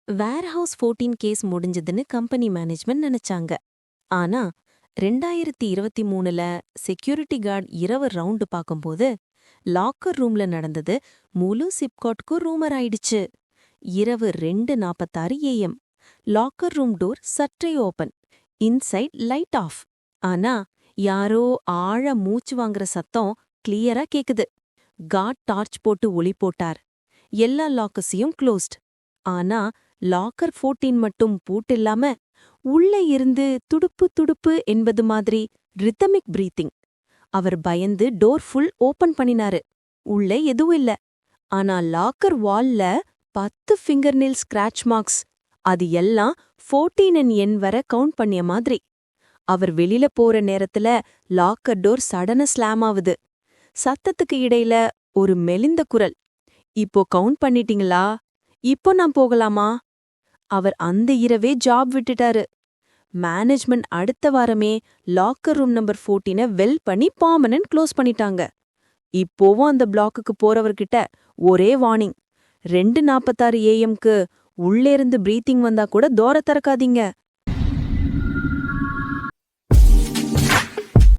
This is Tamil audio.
வேர்ஹவுஸ் 14 கேஸ் முடிஞ்சதுன்னு கம்பெனி மேனேஜ்மெண்ட் நினைச்சாங்க. ஆனா 2023ல செக்யூரிட்டி கார்டு இரவு ரவுண்டு பார்க்கும்போது லாக்கர் ரூம்ல நடந்தது முழு சிப்காட்க்கும் ரூமர் ஆயிடுச்சு. இரவு 2:46 AM. லாக்கர் ரூம் டோர் சற்றே ஓபன். Inside light off. ஆனா யாரோ ஆழ மூச்சு வாங்குற சத்தம் கிளியரா கேக்குது. கார்ட் டார்ச் போட்டு ஒளி போட்டார். எல்லா லாக்கர்ஸையும் க்ளோஸ்ட். ஆனா லாக்கர் 14 மட்டும் பூட்டில்லாம உள்ள இருந்து துடுப்பு துடுப்பு என்பது மாதிரி ரித்தமிக் பிரீத்திங். அவர் பயந்து டோர் ஃபுல் ஓபன் பண்ணினாரு. உள்ள எதுவும் இல்ல. ஆனா லாக்கர் வால்ல 10 ஃபிங்கர்நெயில் ஸ்கிராட்ச் மார்க்ஸ். அது எல்லாம் 14 எண் வர கவுண்ட் பண்ணிய மாதிரி. அவர் வெளியில போற நேரத்துல லாக்கர் டோர் சடன ஸ்லாம் ஆகுது. சத்தத்துக்கு இடையில ஒரு மெலிந்த குரல். இப்போ கவுண்ட் பண்ணிட்டீங்களா? இப்போ நான் போகலாமா? அவர் அந்த இரவே ஜாப் விட்டுட்டாரு. மேனேஜ்மெண்ட் அடுத்த வாரமே லாக்கர் ரூம் நம்பர் 14 வெல் பண்ணி பெர்மனன்ட் க்ளோஸ் பண்ணிட்டாங்க. இப்போவும் அந்த பிளாக்குக்கு போறவர்கிட்ட ஒரே வார்னிங். 2:46 AMக்கு உள்ளேருந்து பிரீத்திங் வந்தா கூட டோர திறக்காதீங்க.